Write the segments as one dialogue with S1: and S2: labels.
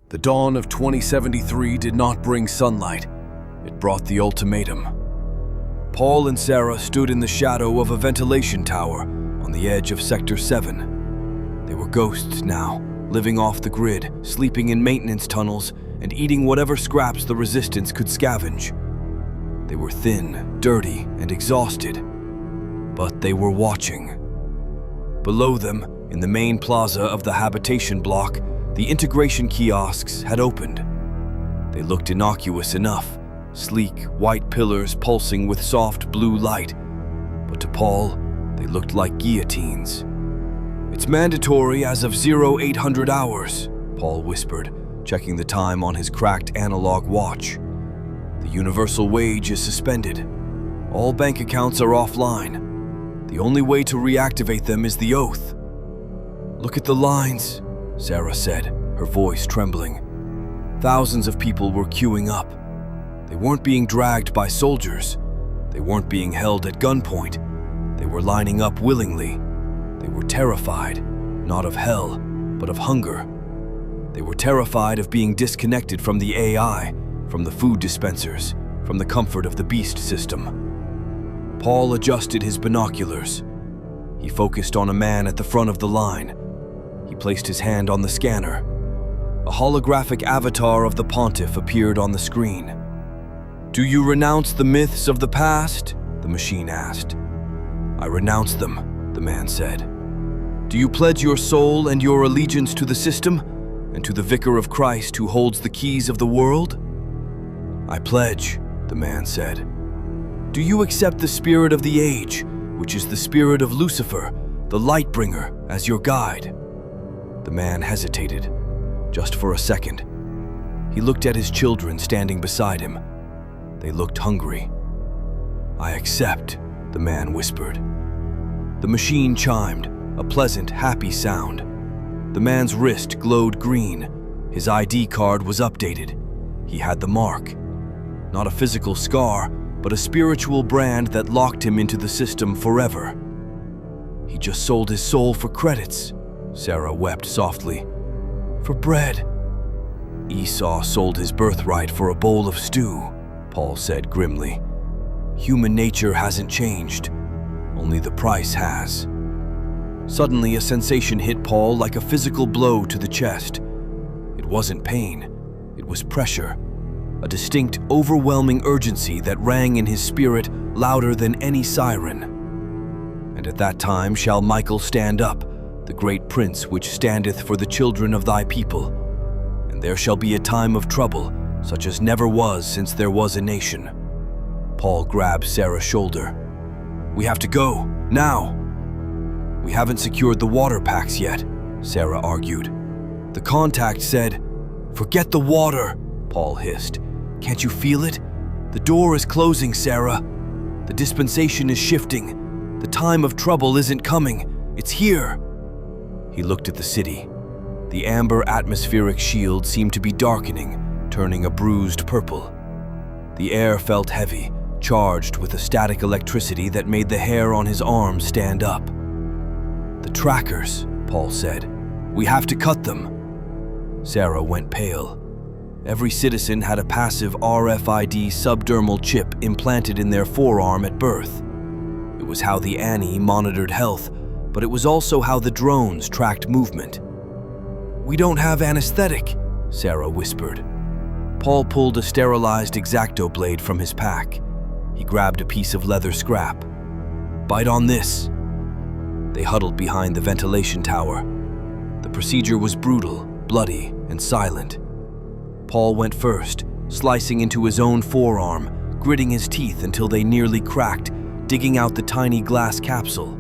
S1: The dawn of 2073 did not bring sunlight. It brought the ultimatum. Paul and Sarah stood in the shadow of a ventilation tower on the edge of Sector 7. They were ghosts now, living off the grid, sleeping in maintenance tunnels, and eating whatever scraps the resistance could scavenge. They were thin, dirty, and exhausted, but they were watching. Below them, in the main plaza of the habitation block, the Integration Kiosks had opened. They looked innocuous enough, sleek, white pillars pulsing with soft blue light, but to Paul, they looked like guillotines. "It's mandatory as of 0800 hours, Paul whispered, checking the time on his cracked analog watch. "The universal wage is suspended. All bank accounts are offline. The only way to reactivate them is the oath." "Look at the lines," Sarah said, her voice trembling. Thousands of people were queuing up. They weren't being dragged by soldiers. They weren't being held at gunpoint. They were lining up willingly. They were terrified, not of hell, but of hunger. They were terrified of being disconnected from the AI, from the food dispensers, from the comfort of the beast system. Paul adjusted his binoculars. He focused on a man at the front of the line. He placed his hand on the scanner. A holographic avatar of the Pontiff appeared on the screen. "Do you renounce the myths of the past?" the machine asked. "I renounce them," the man said. "Do you pledge your soul and your allegiance to the system and to the Vicar of Christ who holds the keys of the world?" "I pledge," the man said. "Do you accept the spirit of the age, which is the spirit of Lucifer, the Lightbringer, as your guide?" The man hesitated, just for a second. He looked at his children standing beside him. They looked hungry. "I accept," the man whispered. The machine chimed, a pleasant, happy sound. The man's wrist glowed green. His ID card was updated. He had the mark. Not a physical scar, but a spiritual brand that locked him into the system forever. "He just sold his soul for credits," Sarah wept softly. "For bread." "Esau sold his birthright for a bowl of stew," Paul said grimly. "Human nature hasn't changed. Only the price has." Suddenly, a sensation hit Paul like a physical blow to the chest. It wasn't pain. It was pressure. A distinct, overwhelming urgency that rang in his spirit louder than any siren. "And at that time shall Michael stand up, the great prince which standeth for the children of thy people. And there shall be a time of trouble, such as never was since there was a nation." Paul grabbed Sarah's shoulder. "We have to go, now." "We haven't secured the water packs yet," Sarah argued. "The contact said—" "Forget the water," Paul hissed. "Can't you feel it? The door is closing, Sarah. The dispensation is shifting. The time of trouble isn't coming. It's here." He looked at the city. The amber atmospheric shield seemed to be darkening, turning a bruised purple. The air felt heavy, charged with a static electricity that made the hair on his arms stand up. "The trackers," Paul said. "We have to cut them." Sarah went pale. Every citizen had a passive RFID subdermal chip implanted in their forearm at birth. It was how the Annie monitored health, but it was also how the drones tracked movement. "We don't have anesthetic," Sarah whispered. Paul pulled a sterilized X-Acto blade from his pack. He grabbed a piece of leather scrap. "Bite on this." They huddled behind the ventilation tower. The procedure was brutal, bloody, and silent. Paul went first, slicing into his own forearm, gritting his teeth until they nearly cracked, digging out the tiny glass capsule.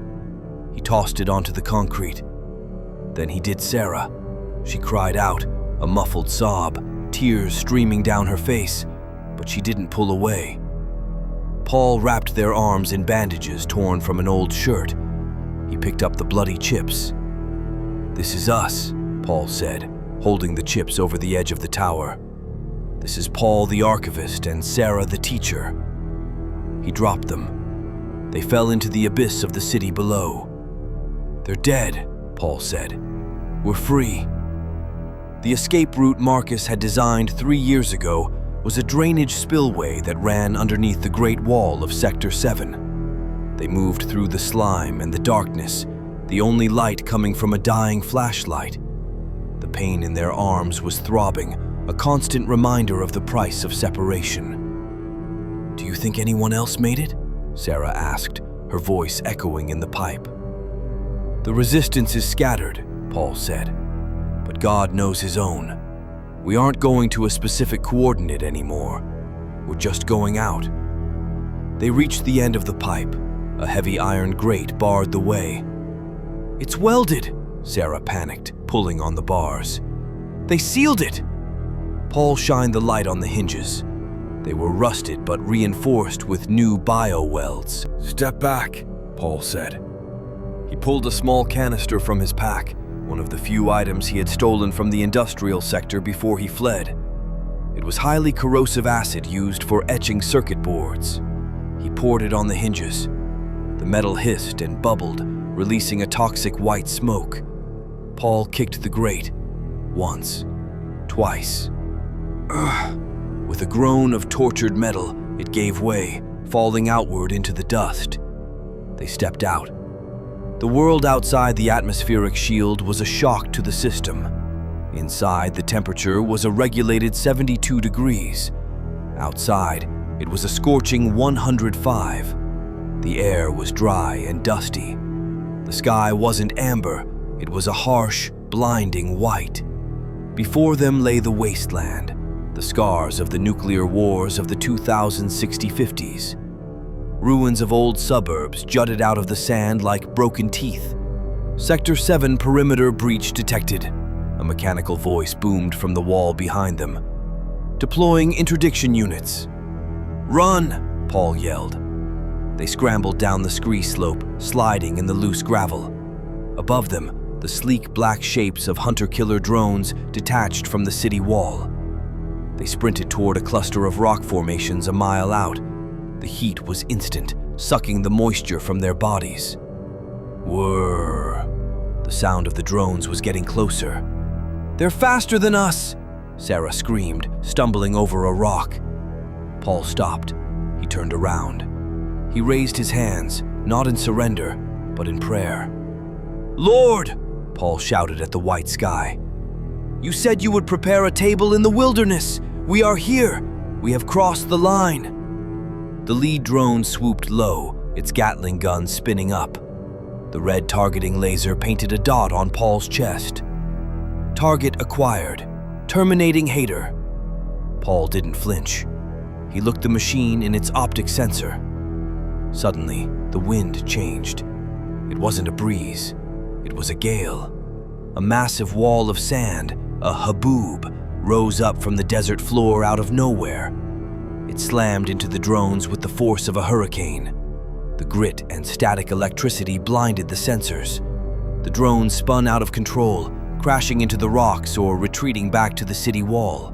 S1: He tossed it onto the concrete. Then he did Sarah. She cried out, a muffled sob, tears streaming down her face, but she didn't pull away. Paul wrapped their arms in bandages torn from an old shirt. He picked up the bloody chips. "This is us," Paul said, holding the chips over the edge of the tower. "This is Paul the archivist and Sarah the teacher." He dropped them. They fell into the abyss of the city below. "They're dead," Paul said. "We're free." The escape route Marcus had designed 3 years ago was a drainage spillway that ran underneath the Great Wall of Sector 7. They moved through the slime and the darkness, the only light coming from a dying flashlight. The pain in their arms was throbbing, a constant reminder of the price of separation. "Do you think anyone else made it?" Sarah asked, her voice echoing in the pipe. "The resistance is scattered," Paul said, "but God knows his own. We aren't going to a specific coordinate anymore. We're just going out." They reached the end of the pipe. A heavy iron grate barred the way. "It's welded," Sarah panicked, pulling on the bars. "They sealed it!" Paul shined the light on the hinges. They were rusted but reinforced with new bio-welds. "Step back," Paul said. He pulled a small canister from his pack, one of the few items he had stolen from the industrial sector before he fled. It was highly corrosive acid used for etching circuit boards. He poured it on the hinges. The metal hissed and bubbled, releasing a toxic white smoke. Paul kicked the grate. Once. Twice. Ugh. With a groan of tortured metal, it gave way, falling outward into the dust. They stepped out. The world outside the atmospheric shield was a shock to the system. Inside, the temperature was a regulated 72 degrees. Outside, it was a scorching 105. The air was dry and dusty. The sky wasn't amber, it was a harsh, blinding white. Before them lay the wasteland, the scars of the nuclear wars of the 2060-50s. Ruins of old suburbs jutted out of the sand like broken teeth. Sector 7 perimeter breach detected. A mechanical voice boomed from the wall behind them. "Deploying interdiction units." "Run!" Paul yelled. They scrambled down the scree slope, sliding in the loose gravel. Above them, the sleek black shapes of hunter-killer drones detached from the city wall. They sprinted toward a cluster of rock formations a mile out. The heat was instant, sucking the moisture from their bodies. Whirr. The sound of the drones was getting closer. "They're faster than us!" Sarah screamed, stumbling over a rock. Paul stopped. He turned around. He raised his hands, not in surrender, but in prayer. "Lord!" Paul shouted at the white sky. "You said you would prepare a table in the wilderness. We are here. We have crossed the line." The lead drone swooped low, its Gatling gun spinning up. The red targeting laser painted a dot on Paul's chest. "Target acquired. Terminating Hater." Paul didn't flinch. He looked the machine in its optic sensor. Suddenly, the wind changed. It wasn't a breeze. It was a gale. A massive wall of sand, a haboob, rose up from the desert floor out of nowhere. It slammed into the drones with the force of a hurricane. The grit and static electricity blinded the sensors. The drones spun out of control, crashing into the rocks or retreating back to the city wall.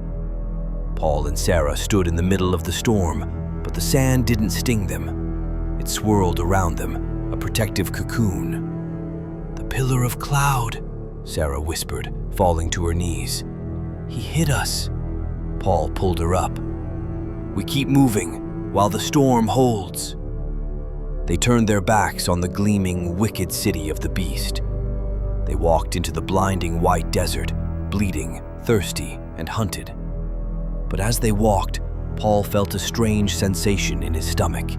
S1: Paul and Sarah stood in the middle of the storm, but the sand didn't sting them. It swirled around them, a protective cocoon. "The pillar of cloud," Sarah whispered, falling to her knees. "He hit us." Paul pulled her up. "We keep moving while the storm holds." They turned their backs on the gleaming, wicked city of the beast. They walked into the blinding white desert, bleeding, thirsty, and hunted. But as they walked, Paul felt a strange sensation in his stomach.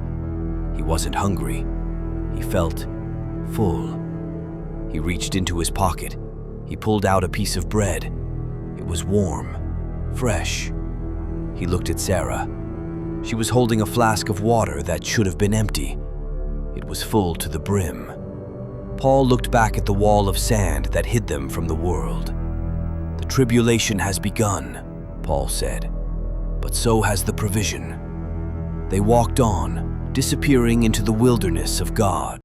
S1: He wasn't hungry. He felt full. He reached into his pocket. He pulled out a piece of bread. It was warm, fresh. He looked at Sarah. She was holding a flask of water that should have been empty. It was full to the brim. Paul looked back at the wall of sand that hid them from the world. "The tribulation has begun," Paul said, "but so has the provision." They walked on, disappearing into the wilderness of God.